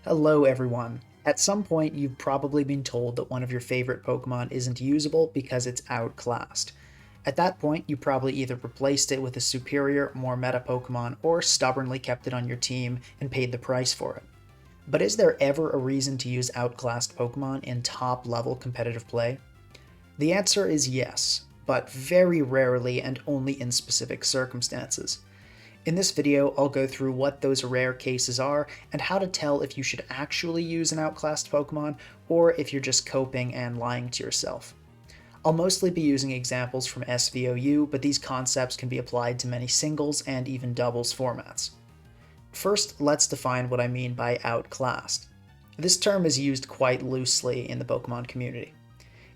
Hello everyone. At some point you've probably been told that one of your favorite Pokemon isn't usable because it's outclassed. At that point you probably either replaced it with a superior, more meta Pokemon or stubbornly kept it on your team and paid the price for it. But is there ever a reason to use outclassed Pokemon in top level competitive play? The answer is yes, but very rarely and only in specific circumstances. In this video, I'll go through what those rare cases are and how to tell if you should actually use an outclassed Pokemon or if you're just coping and lying to yourself. I'll mostly be using examples from SVOU, but these concepts can be applied to many singles and even doubles formats. First, let's define what I mean by outclassed. This term is used quite loosely in the Pokemon community.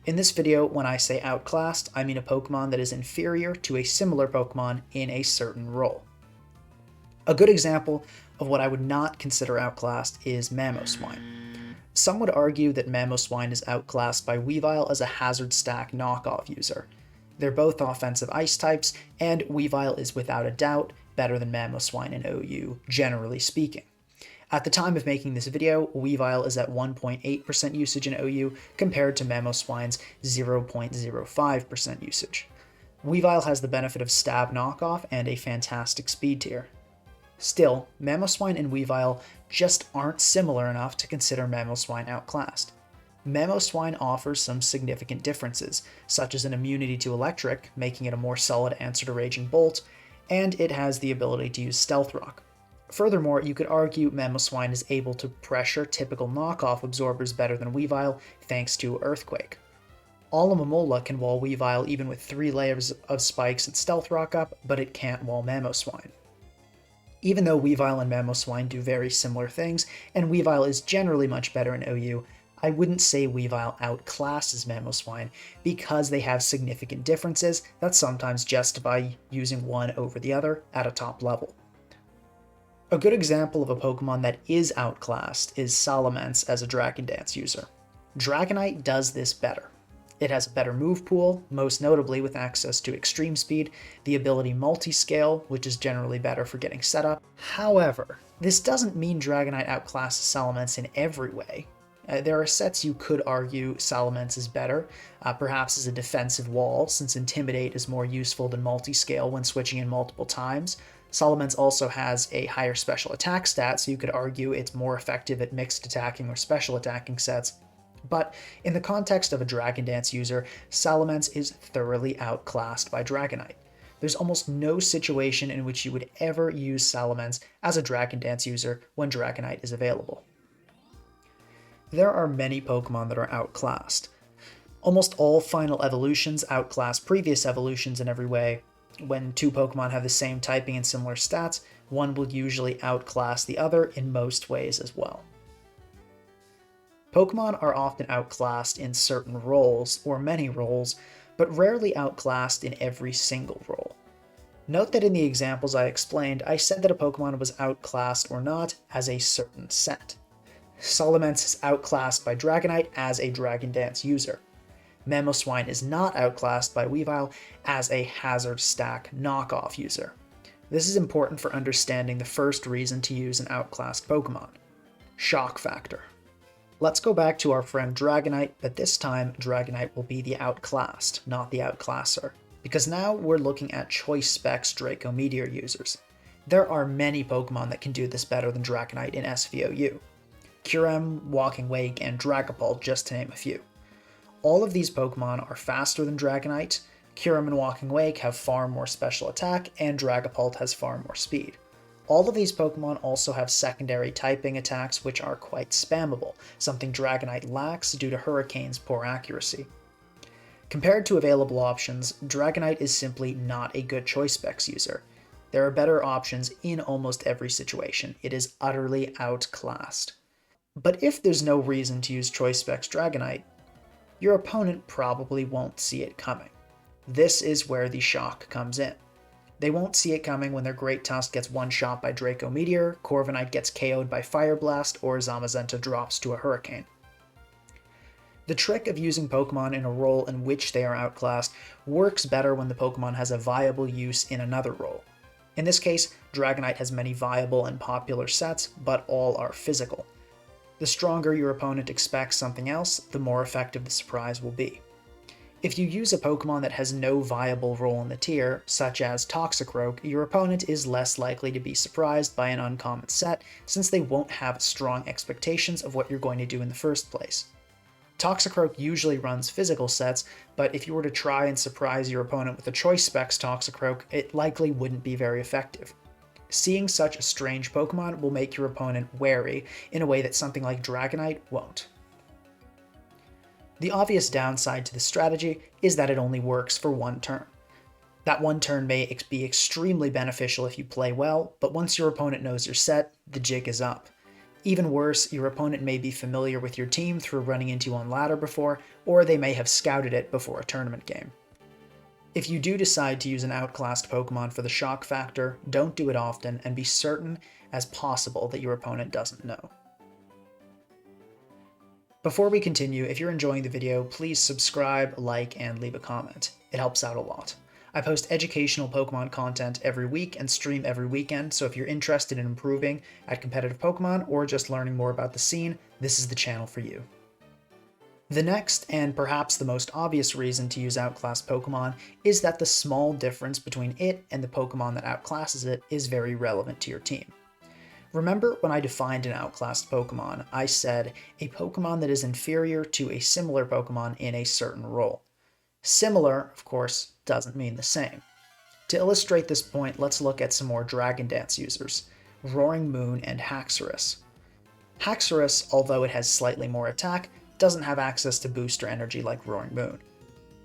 In this video, when I say outclassed, I mean a Pokemon that is inferior to a similar Pokemon in a certain role. A good example of what I would not consider outclassed is Mamoswine. Some would argue that Mamoswine is outclassed by Weavile as a hazard stack knockoff user. They're both offensive ice types, and Weavile is without a doubt better than Mamoswine in OU, generally speaking. At the time of making this video, Weavile is at 1.8% usage in OU compared to Mamoswine's 0.05% usage. Weavile has the benefit of stab knockoff and a fantastic speed tier. Still, Mamoswine and Weavile just aren't similar enough to consider Mamoswine outclassed. Mamoswine offers some significant differences, such as an immunity to electric, making it a more solid answer to Raging Bolt, and it has the ability to use Stealth Rock. Furthermore, you could argue Mamoswine is able to pressure typical knockoff absorbers better than Weavile thanks to Earthquake. Alomomola can wall Weavile even with 3 layers of spikes and Stealth Rock up, but it can't wall Mamoswine. Even though Weavile and Mamoswine do very similar things, and Weavile is generally much better in OU, I wouldn't say Weavile outclasses Mamoswine because they have significant differences that sometimes justify using one over the other at a top level. A good example of a Pokemon that is outclassed is Salamence as a Dragon Dance user. Dragonite does this better. It has a better move pool, most notably with access to Extreme Speed, the ability Multiscale, which is generally better for getting set up. However, this doesn't mean Dragonite outclasses Salamence in every way. There are sets you could argue Salamence is better, perhaps as a defensive wall, since Intimidate is more useful than Multiscale when switching in multiple times. Salamence also has a higher special attack stat, so you could argue it's more effective at mixed attacking or special attacking sets. But in the context of a Dragon Dance user, Salamence is thoroughly outclassed by Dragonite. There's almost no situation in which you would ever use Salamence as a Dragon Dance user when Dragonite is available. There are many Pokemon that are outclassed. Almost all final evolutions outclass previous evolutions in every way. When two Pokemon have the same typing and similar stats, one will usually outclass the other in most ways as well. Pokemon are often outclassed in certain roles, or many roles, but rarely outclassed in every single role. Note that in the examples I explained, I said that a Pokemon was outclassed or not as a certain set. Salamence is outclassed by Dragonite as a Dragon Dance user. Mamoswine is not outclassed by Weavile as a Hazard Stack knockoff user. This is important for understanding the first reason to use an outclassed Pokemon: shock factor. Let's go back to our friend Dragonite, but this time Dragonite will be the outclassed, not the outclasser, because now we're looking at Choice Specs Draco Meteor users. There are many Pokemon that can do this better than Dragonite in SVOU. Kyurem, Walking Wake, and Dragapult, just to name a few. All of these Pokemon are faster than Dragonite. Kyurem and Walking Wake have far more special attack, and Dragapult has far more speed. All of these Pokemon also have secondary typing attacks which are quite spammable, something Dragonite lacks due to Hurricane's poor accuracy. Compared to available options, Dragonite is simply not a good Choice Specs user. There are better options in almost every situation. It is utterly outclassed. But if there's no reason to use Choice Specs Dragonite, your opponent probably won't see it coming. This is where the shock comes in. They won't see it coming when their Great Tusk gets one-shot by Draco Meteor, Corviknight gets KO'd by Fire Blast, or Zamazenta drops to a Hurricane. The trick of using Pokemon in a role in which they are outclassed works better when the Pokemon has a viable use in another role. In this case, Dragonite has many viable and popular sets, but all are physical. The stronger your opponent expects something else, the more effective the surprise will be. If you use a Pokemon that has no viable role in the tier, such as Toxicroak, your opponent is less likely to be surprised by an uncommon set, since they won't have strong expectations of what you're going to do in the first place. Toxicroak usually runs physical sets, but if you were to try and surprise your opponent with a Choice Specs Toxicroak, it likely wouldn't be very effective. Seeing such a strange Pokemon will make your opponent wary in a way that something like Dragonite won't. The obvious downside to this strategy is that it only works for one turn. That one turn may be extremely beneficial if you play well, but once your opponent knows your set, the jig is up. Even worse, your opponent may be familiar with your team through running into you on ladder before, or they may have scouted it before a tournament game. If you do decide to use an outclassed Pokemon for the shock factor, don't do it often and be certain as possible that your opponent doesn't know. Before we continue, if you're enjoying the video, please subscribe, like, and leave a comment. It helps out a lot. I post educational Pokemon content every week and stream every weekend, so if you're interested in improving at competitive Pokemon or just learning more about the scene, this is the channel for you. The next, and perhaps the most obvious reason to use outclassed Pokemon is that the small difference between it and the Pokemon that outclasses it is very relevant to your team. Remember when I defined an outclassed Pokemon, I said a Pokemon that is inferior to a similar Pokemon in a certain role. Similar, of course, doesn't mean the same. To illustrate this point, let's look at some more Dragon Dance users, Roaring Moon and Haxorus. Haxorus, although it has slightly more attack, doesn't have access to booster energy like Roaring Moon.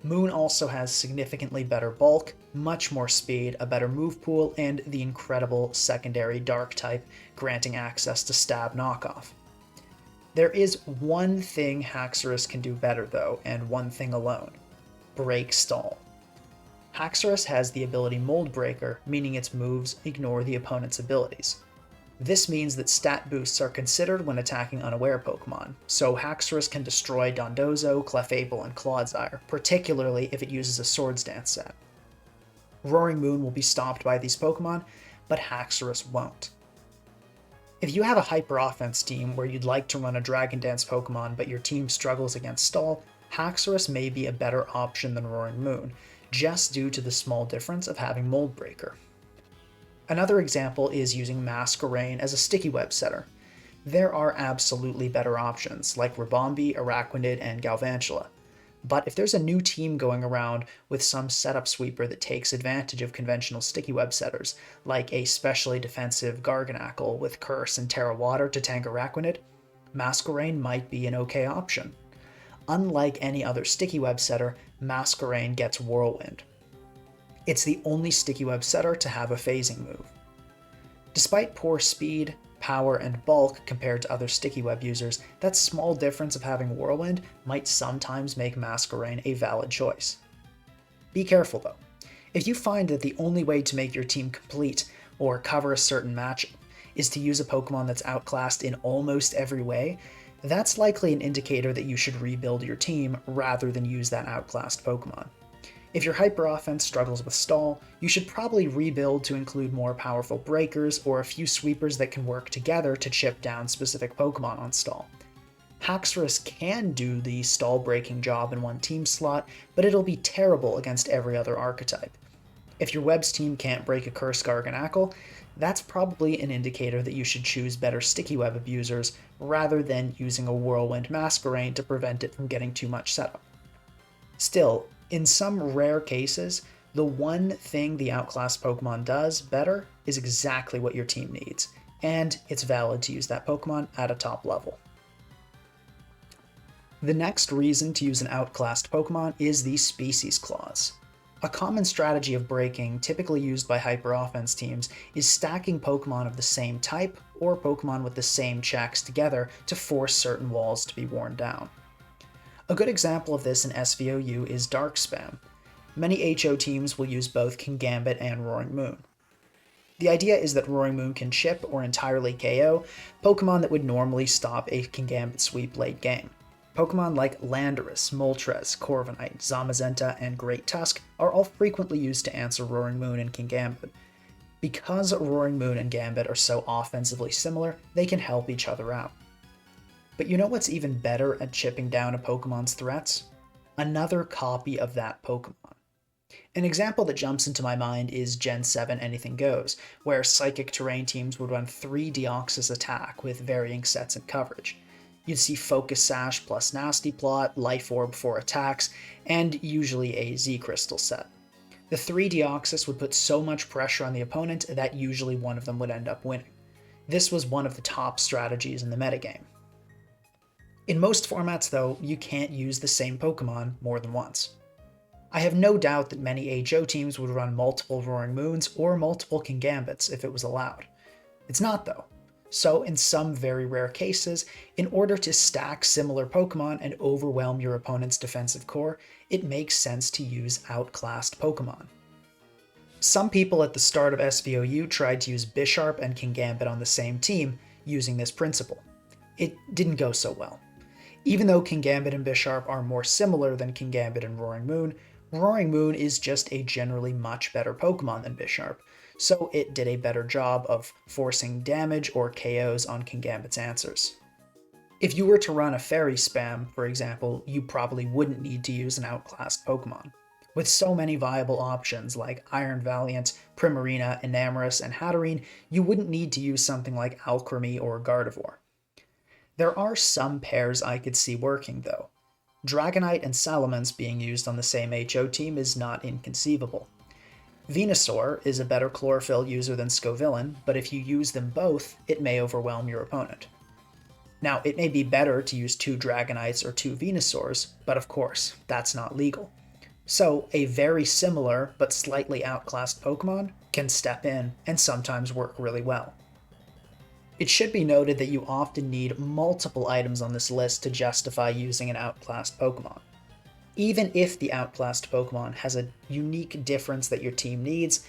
Moon also has significantly better bulk, much more speed, a better move pool, and the incredible secondary Dark type, granting access to Stab Knockoff. There is one thing Haxorus can do better though, and one thing alone. Break Stall. Haxorus has the ability Mold Breaker, meaning its moves ignore the opponent's abilities. This means that stat boosts are considered when attacking unaware Pokemon, so Haxorus can destroy Dondozo, Clefable, and Clodsire, particularly if it uses a Swords Dance set. Roaring Moon will be stopped by these Pokemon, but Haxorus won't. If you have a Hyper Offense team where you'd like to run a Dragon Dance Pokemon but your team struggles against Stall, Haxorus may be a better option than Roaring Moon, just due to the small difference of having Mold Breaker. Another example is using Masquerain as a Sticky Web setter. There are absolutely better options, like Ribombee, Araquanid, and Galvantula. But if there's a new team going around with some setup sweeper that takes advantage of conventional Sticky Web setters, like a specially defensive Garganacl with Curse and Terra Water to tank Araquanid, Masquerain might be an okay option. Unlike any other Sticky Web setter, Masquerain gets Whirlwind. It's the only Sticky Web setter to have a phasing move. Despite poor speed, power, and bulk compared to other Sticky Web users, that small difference of having Whirlwind might sometimes make Masquerain a valid choice. Be careful though. If you find that the only way to make your team complete or cover a certain matchup is to use a Pokemon that's outclassed in almost every way, that's likely an indicator that you should rebuild your team rather than use that outclassed Pokemon. If your Hyper Offense struggles with Stall, you should probably rebuild to include more powerful breakers or a few sweepers that can work together to chip down specific Pokemon on Stall. Haxorus can do the Stall breaking job in one team slot, but it'll be terrible against every other archetype. If your Webs team can't break a Curse Garganacl, that's probably an indicator that you should choose better Sticky Web abusers rather than using a Whirlwind Masquerain to prevent it from getting too much setup. Still, in some rare cases, the one thing the outclassed Pokemon does better is exactly what your team needs, and it's valid to use that Pokemon at a top level. The next reason to use an outclassed Pokemon is the Species Clause. A common strategy of breaking, typically used by Hyper Offense teams, is stacking Pokemon of the same type or Pokemon with the same checks together to force certain walls to be worn down. A good example of this in SVOU is Dark Spam. Many HO teams will use both Kingambit and Roaring Moon. The idea is that Roaring Moon can chip or entirely KO Pokemon that would normally stop a Kingambit sweep late game. Pokemon like Landorus, Moltres, Corviknight, Zamazenta, and Great Tusk are all frequently used to answer Roaring Moon and Kingambit. Because Roaring Moon and Gambit are so offensively similar, they can help each other out. But you know what's even better at chipping down a Pokemon's threats? Another copy of that Pokemon. An example that jumps into my mind is Gen 7 Anything Goes, where Psychic Terrain teams would run 3 Deoxys attack with varying sets and coverage. You'd see Focus Sash plus Nasty Plot, Life Orb for attacks, and usually a Z Crystal set. The 3 Deoxys would put so much pressure on the opponent that usually one of them would end up winning. This was one of the top strategies in the metagame. In most formats, though, you can't use the same Pokemon more than once. I have no doubt that many HO teams would run multiple Roaring Moons or multiple Kingambits if it was allowed. It's not, though. So, in some very rare cases, in order to stack similar Pokemon and overwhelm your opponent's defensive core, it makes sense to use outclassed Pokemon. Some people at the start of SVOU tried to use Bisharp and Kingambit on the same team using this principle. It didn't go so well. Even though Kingambit and Bisharp are more similar than Kingambit and Roaring Moon is just a generally much better Pokemon than Bisharp, so it did a better job of forcing damage or KOs on Kingambit's answers. If you were to run a Fairy spam, for example, you probably wouldn't need to use an outclassed Pokemon. With so many viable options like Iron Valiant, Primarina, Enamorus, and Hatterene, you wouldn't need to use something like Alcremie or Gardevoir. There are some pairs I could see working, though. Dragonite and Salamence being used on the same HO team is not inconceivable. Venusaur is a better Chlorophyll user than Scovillain, but if you use them both, it may overwhelm your opponent. Now, it may be better to use 2 Dragonites or 2 Venusaurs, but of course, that's not legal. So, a very similar but slightly outclassed Pokemon can step in and sometimes work really well. It should be noted that you often need multiple items on this list to justify using an outclassed Pokemon. Even if the outclassed Pokemon has a unique difference that your team needs,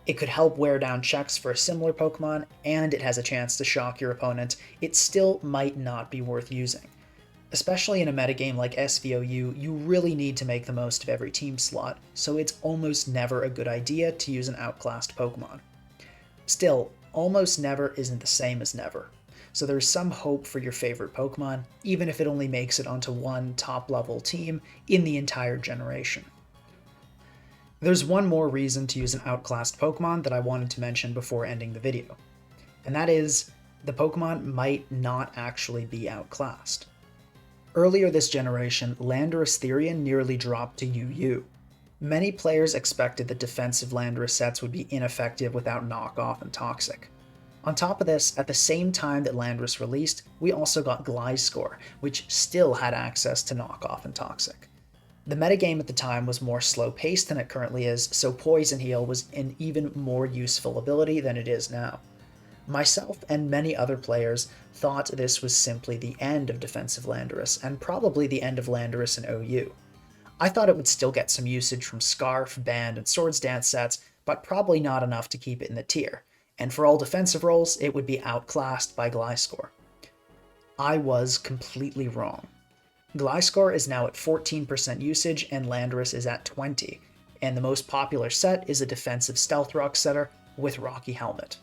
it could help wear down checks for a similar Pokemon, and it has a chance to shock your opponent, it still might not be worth using. Especially in a metagame like SVOU, you really need to make the most of every team slot, so it's almost never a good idea to use an outclassed Pokemon. Still, almost never isn't the same as never, so there's some hope for your favorite Pokemon, even if it only makes it onto one top-level team in the entire generation. There's one more reason to use an outclassed Pokemon that I wanted to mention before ending the video, and that is, the Pokemon might not actually be outclassed. Earlier this generation, Landorus Therian nearly dropped to UU. Many players expected that defensive Landorus sets would be ineffective without Knockoff and Toxic. On top of this, at the same time that Landorus released, we also got Gliscor, which still had access to Knockoff and Toxic. The metagame at the time was more slow-paced than it currently is, so Poison Heal was an even more useful ability than it is now. Myself and many other players thought this was simply the end of defensive Landorus, and probably the end of Landorus in OU. I thought it would still get some usage from Scarf, Band, and Swords Dance sets, but probably not enough to keep it in the tier, and for all defensive roles, it would be outclassed by Gliscor. I was completely wrong. Gliscor is now at 14% usage, and Landorus is at 20%, and the most popular set is a defensive Stealth Rock setter with Rocky Helmet.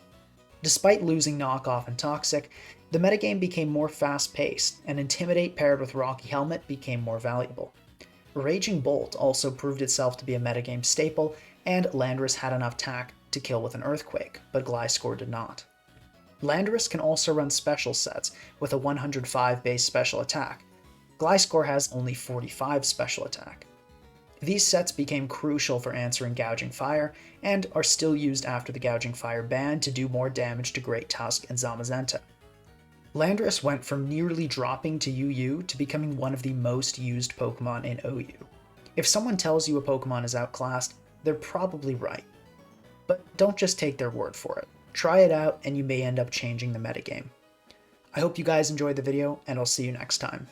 Despite losing Knockoff and Toxic, the metagame became more fast-paced, and Intimidate paired with Rocky Helmet became more valuable. Raging Bolt also proved itself to be a metagame staple, and Landorus had enough tack to kill with an Earthquake, but Gliscor did not. Landorus can also run special sets with a 105 base special attack. Gliscor has only 45 special attack. These sets became crucial for answering Gouging Fire, and are still used after the Gouging Fire ban to do more damage to Great Tusk and Zamazenta. Landorus went from nearly dropping to UU to becoming one of the most used Pokemon in OU. If someone tells you a Pokemon is outclassed, they're probably right. But don't just take their word for it. Try it out and you may end up changing the metagame. I hope you guys enjoyed the video, and I'll see you next time.